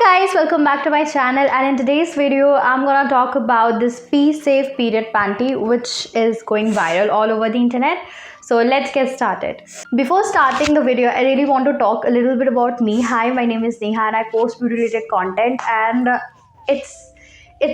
Guys, welcome back to my channel, and in today's video I'm gonna talk about this Pee Safe period panty which is going viral all over the internet. So let's get started. Before starting the video, I really want to talk a little bit about me. Hi, my name is Neha and I post beauty related content, and it's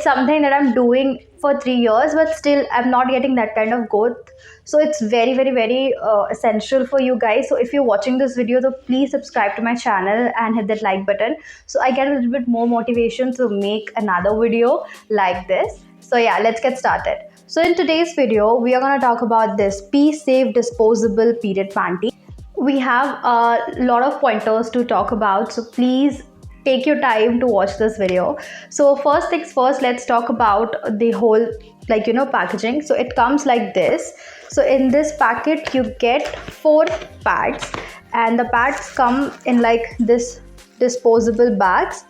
something that I'm doing for 3 years, but still I'm not getting that kind of growth. So it's very essential for you guys. So if you're watching this video, so please subscribe to my channel and hit that like button so I get a little bit more motivation to make another video like this. So yeah, let's get started. So in today's video, we are going to talk about this Pee Safe disposable period panty. We have a lot of pointers to talk about, so please take your time to watch this video. So first things first, let's talk about the whole packaging. So it comes like this. So in this packet you get 4 pads, and the pads come in like this disposable bags,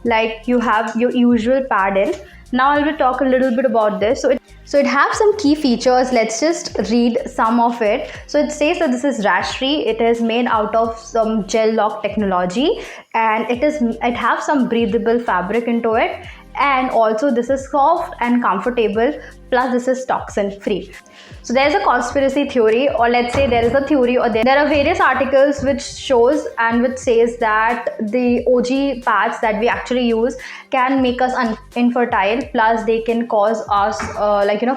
like you have your usual pad in. Now I will talk a little bit about this. So it has some key features. Let's just read some of it. So it says that this is rash free. It is made out of some gel lock technology, and it has some breathable fabric into it, and also this is soft and comfortable, plus this is toxin free. So there's a conspiracy theory, or let's say there is a theory, or there are various articles which shows and which says that the OG pads that we actually use can make us infertile, plus they can cause us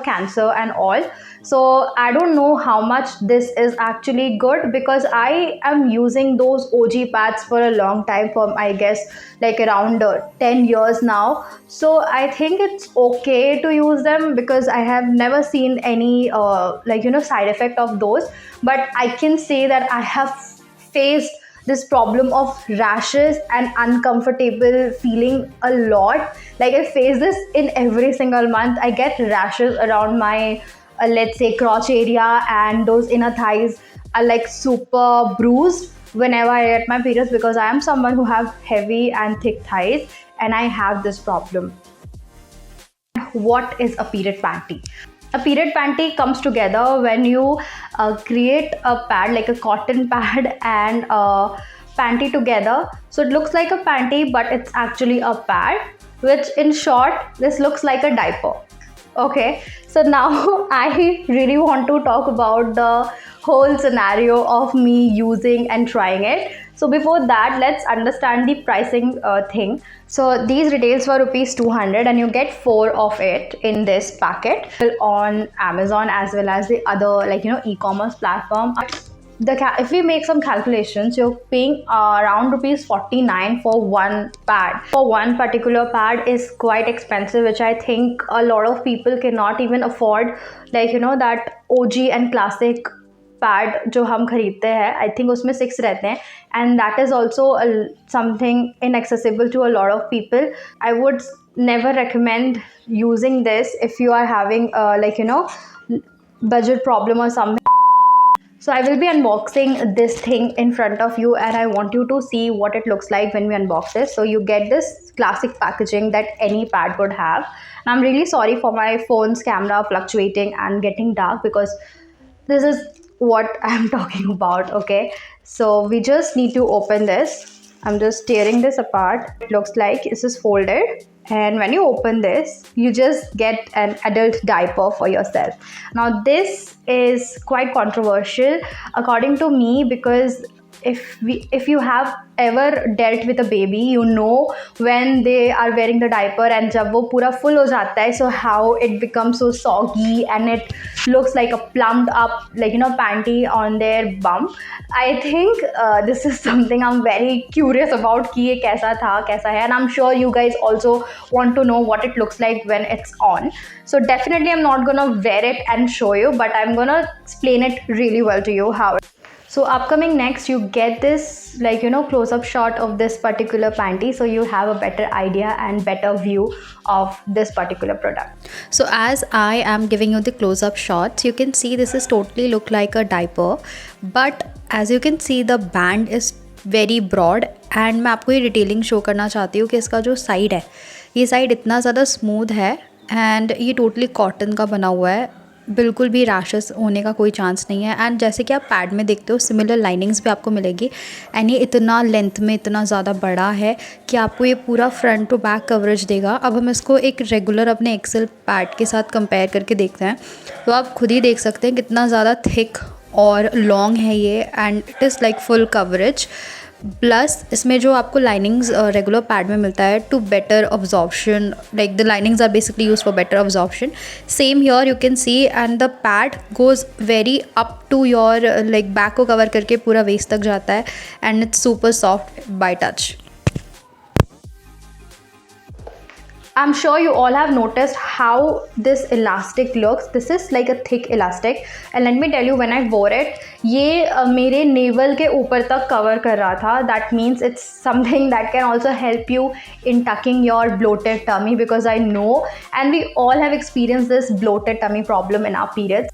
cancer and all. So I don't know how much this is actually good, because I am using those OG pads for a long time, for I guess like around 10 years now. So I think it's okay to use them, because I have never seen any side effect of those. But I can say that I have faced this problem of rashes and uncomfortable feeling a lot. Like I face this in every single month. I get rashes around my let's say crotch area, and those inner thighs are like super bruised whenever I get my periods, because I am someone who have heavy and thick thighs and I have this problem. What is a period panty? A period panty comes together when you create a pad, like a cotton pad and a panty together. So it looks like a panty, but it's actually a pad, which in short, this looks like a diaper. Okay, so now I really want to talk about the whole scenario of me using and trying it. So before that, let's understand the pricing thing. So these retails for ₹200, and you get 4 of it in this packet on Amazon as well as the other e-commerce platform. If we make some calculations, you're paying around ₹49 for one pad. For one particular pad is quite expensive, which I think a lot of people cannot even afford. That OG and classic pad जो हम खरीदते हैं, I think उसमें 6 रहते हैं, and that is also something inaccessible to a lot of people. I would never recommend using this if you are having budget problem or something. So I will be unboxing this thing in front of you, and I want you to see what it looks like when we unbox this. So you get this classic packaging that any pad would have. And I'm really sorry for my phone's camera fluctuating and getting dark, because this is what I'm talking about. Okay, so we just need to open this. I'm just tearing this apart. It looks like this is folded, and when you open this, you just get an adult diaper for yourself. Now this is quite controversial according to me, because if you have ever dealt with a baby, you know when they are wearing the diaper and jab wo pura full ho jata hai, so how it becomes so soggy and it looks like a plumped up panty on their bum. I think this is something I'm very curious about कि ये कैसा था, कैसा है, and I'm sure you guys also want to know what it looks like when it's on. So definitely I'm not gonna wear it and show you, but I'm gonna explain it really well to you how. So upcoming next, you get this close-up shot of this particular panty, so you have a better idea and better view of this particular product. So as I am giving you the close-up shots, you can see this is totally look like a diaper, but as you can see the band is very broad, and मैं आपको ये detailing show करना चाहती हूँ कि इसका जो side है, ये साइड इतना ज़्यादा स्मूथ है, एंड ये टोटली कॉटन का बना हुआ है, बिल्कुल भी रैशेस होने का कोई चांस नहीं है। एंड जैसे कि आप पैड में देखते हो सिमिलर लाइनिंग्स भी आपको मिलेगी। एंड ये इतना लेंथ में इतना ज़्यादा बड़ा है कि आपको ये पूरा फ्रंट टू बैक कवरेज देगा। अब हम इसको एक रेगुलर अपने एक्सेल पैड के साथ कंपेयर करके देखते हैं, तो आप खुद ही देख सकते हैं कितना ज़्यादा थिक और लॉन्ग है ये। And it is like full coverage. Plus इसमें जो आपको लाइनिंग्स रेगुलर पैड में मिलता है to better absorption, like the linings are basically use for better absorption. Same here you can see, and the pad goes very up to your like back को cover करके पूरा waist तक जाता है। And it's super soft by touch. I'm sure you all have noticed how this elastic looks. This is like a thick elastic, and let me tell you, when I wore it, ये मेरे navel के ऊपर तक cover कर रहा था. That means it's something that can also help you in tucking your bloated tummy, because I know, and we all have experienced this bloated tummy problem in our periods.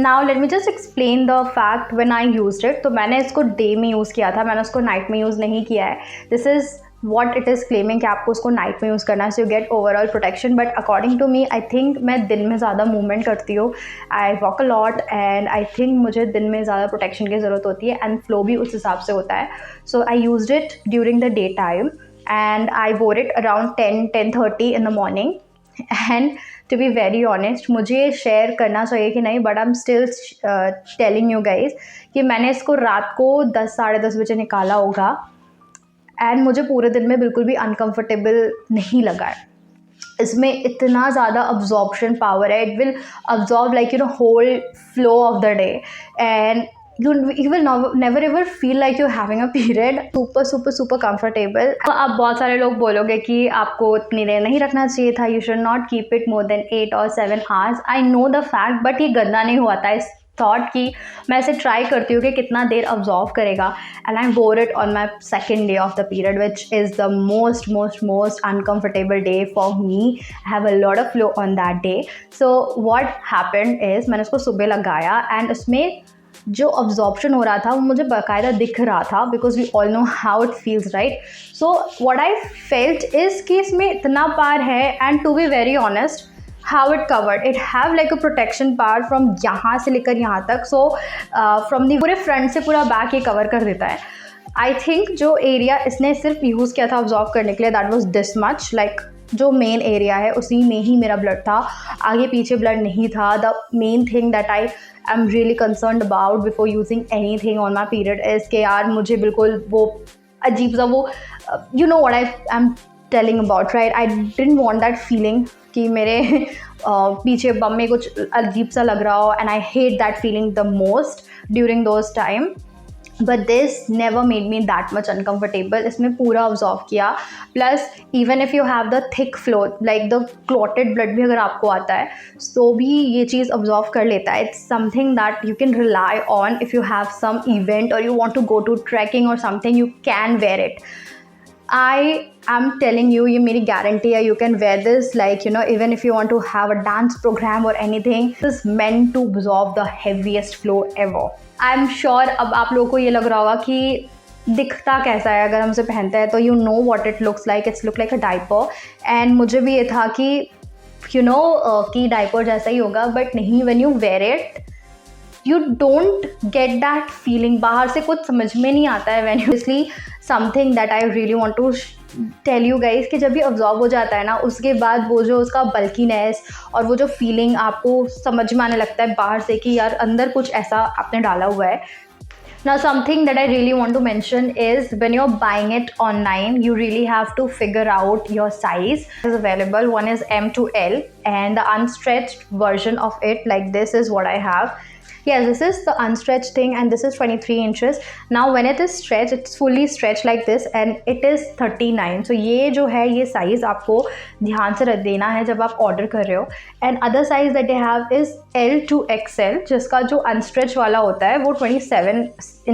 Now let me just explain the fact when I used it. तो मैंने इसको day में use किया था, मैंने उसको night में use नहीं किया है. This is what it is claiming कि आपको उसको नाइट में यूज़ करना है, so you get overall protection. But according to me, I think मैं दिन में ज़्यादा मूवमेंट करती हूँ. I walk a lot and I think मुझे दिन में ज़्यादा प्रोटेक्शन की ज़रूरत होती है, and flow भी उस हिसाब से होता है. So I used it during the daytime and I wore it around 10:30 in the morning. And to be very honest, मुझे शेयर करना चाहिए कि नहीं, but I'm still telling you guys कि मैंने इसको रात को 10 साढ़े 10 बजे निकाला होगा, एंड मुझे पूरे दिन में बिल्कुल भी अनकंफर्टेबल नहीं लगा है. इसमें इतना ज़्यादा अब्जॉर्प्शन पावर है. It will absorb like whole flow of the day, and you will never ever feel like you're having a period. super comfortable. अब बहुत सारे लोग बोलोगे कि आपको इतनी देर नहीं रखना चाहिए था, you should not keep it more than 8 or 7 hours. I know the fact, but ये गंदा नहीं हुआ था. इस थॉट कि मैं इसे ट्राई करती हूँ कि कितना देर ऑब्जॉर्व करेगा. एंड आई वोर it on my second day of the period, which is the most uncomfortable day for me. I have a lot of flow on that day. So what happened is, मैंने उसको सुबह लगाया and उसमें जो absorption हो रहा था वो मुझे बाकायदा दिख रहा था, because we all know how it feels, right. So what I felt is कि इसमें इतना पार है, and to be very honest, how it covered, it have like a protection part from यहाँ से लेकर यहाँ तक. so from the पूरे फ्रंट से पूरा बैक ये कवर कर देता है. आई थिंक जो एरिया इसने सिर्फ यूज़ किया था ऑब्जॉर्व करने के लिए, that was this much, like जो मेन एरिया है उसी में ही मेरा ब्लड था, आगे पीछे ब्लड नहीं था. The main thing that I am really concerned about before using any thing on my period is के यार मुझे बिल्कुल वो अजीब सा वो you know what I am telling about, right. I didn't want that feeling कि मेरे पीछे बम में कुछ अजीब सा लग रहा हो, and I hate that feeling the most during those time. But this never made me that much uncomfortable. इसमें पूरा ऑब्जॉर्व किया. Plus even if you have the thick flow, like the clotted blood भी अगर आपको आता है तो भी ये चीज़ ऑब्जॉर्व कर लेता है. It's something that you can rely on if you have some event or you want to go to trekking or something, you can wear it. I am telling you, ये मेरी guarantee है. You can wear this like even if you want to have a dance program or anything. This is meant to absorb the heaviest flow ever. I am sure अब आप लोगों को ये लग रहा होगा कि दिखता कैसा है अगर हम इसे पहनते हैं, तो you know what it looks like. It's look like a diaper. And मुझे भी ये था कि कि diaper जैसा ही होगा, but नहीं. When you wear it, you don't get that feeling. बाहर से कुछ समझ में नहीं आता है. when you something that I really want to tell you guys कि जब भी ऑब्जॉर्व हो जाता है ना, उसके बाद वो जो उसका बल्कीनेस और वो जो फीलिंग आपको समझ में आने लगता है बाहर से कि यार अंदर कुछ ऐसा आपने डाला हुआ है. Now something that I really want to mention is when you're buying it online, you really have to figure out your size. Is available. One is M to L, and the unstretched version of it like this is what I have. Yes, this is the unstretched thing, and this is 23 inches. Now when it is stretched, it's fully stretched like this, and it is 39. So ये जो है ये size आपको ध्यान से रख देना है जब आप order कर रहे हो. And other size that they have is L to XL, जिसका जो unstretched वाला होता है वो 27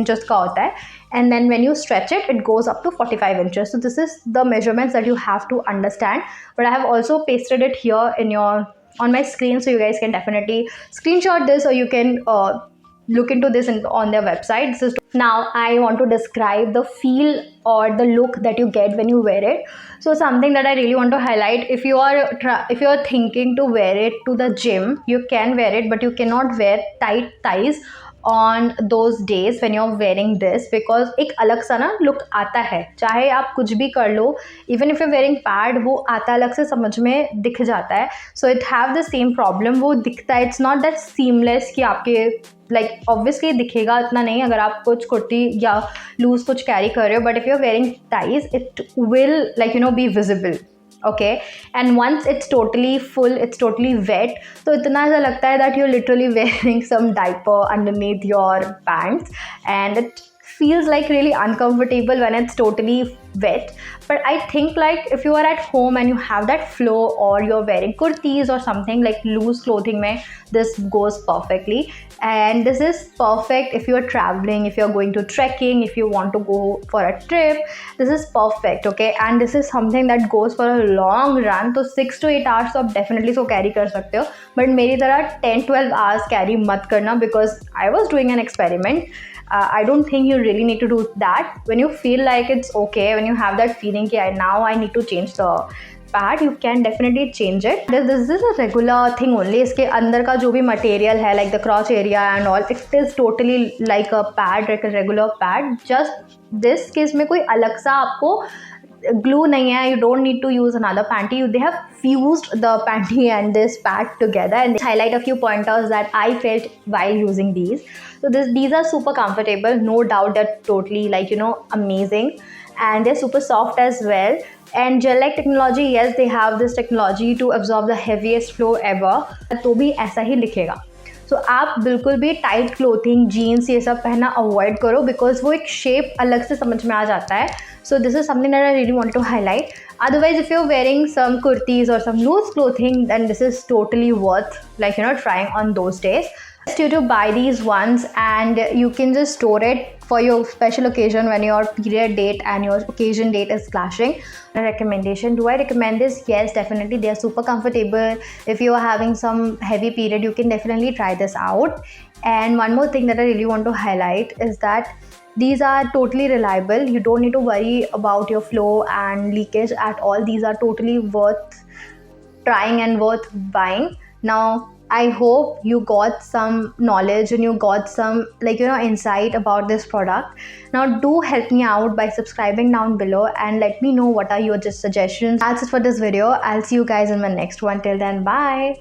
inches का होता है. And then when you stretch it, it goes up to 45 inches. So this is the measurements that you have to understand. But I have also pasted it here on my screen, so you guys can definitely screenshot this, or you can look into this on their website. Now I want to describe the feel or the look that you get when you wear it. So something that I really want to highlight, if you are thinking to wear it to the gym, you can wear it, but you cannot wear tight thighs on those days when you're wearing this, because एक अलग सा ना look आता है, चाहे आप कुछ भी कर लो, even if you're wearing pad, वो आता अलग से समझ में दिख जाता है. So it have the same problem, वो दिखता है, it's not that seamless कि आपके like obviously दिखेगा इतना नहीं अगर आप कुछ कुर्ती या लूज कुछ कैरी कर रहे हो, but if you're wearing ties, it will like be visible. Okay, and once it's totally full, it's totally wet, तो इतना ऐसा लगता है that you're literally wearing some diaper underneath your pants, and it feels like really uncomfortable when it's totally wet. But I think like if you are at home and you have that flow, or you're wearing kurtis or something like loose clothing mein, this goes perfectly. And this is perfect if you're traveling, if you're going to trekking, if you want to go for a trip, this is perfect. Okay, and this is something that goes for a long run, तो 6 to 8 hours तो आप definitely so carry कर सकते हो, but मेरी तरह 10-12 hours carry मत करना, because I was doing an experiment. I don't think you really need to do that. When you feel like it's okay, when you have that feeling that now I need to change the pad, you can definitely change it. This is a regular thing only. इसके अंदर का जो भी material है, like the crotch area and all, it is totally like a pad, like a regular pad. Just this कि इसमें कोई अलग सा आपको glue nahi hai, you don't need to use another panty. They have fused the panty and this pad together, and they highlight a few pointers that I felt while using these. So these are super comfortable, no doubt. They're totally like amazing, and they're super soft as well. And gel like technology, yes, they have this technology to absorb the heaviest flow ever, तो भी ऐसा ही लिखेगा. सो आप बिल्कुल भी tight clothing, jeans ये सब पहनना अवॉइड करो, बिकॉज वो एक शेप अलग से समझ में आ जाता है. So this is something that I really want to highlight. Otherwise, if you're wearing some kurtis or some loose clothing, then this is totally worth trying on those days. Best you to buy these ones, and you can just store it for your special occasion when your period date and your occasion date is clashing. A recommendation: do I recommend this? Yes, definitely. They are super comfortable. If you are having some heavy period, you can definitely try this out. And one more thing that I really want to highlight is that these are totally reliable. You don't need to worry about your flow and leakage at all. These are totally worth trying and worth buying. Now, I hope you got some knowledge and you got some insight about this product. Now do help me out by subscribing down below and let me know what are your suggestions. That's it for this video. I'll see you guys in my next one. Till then, bye.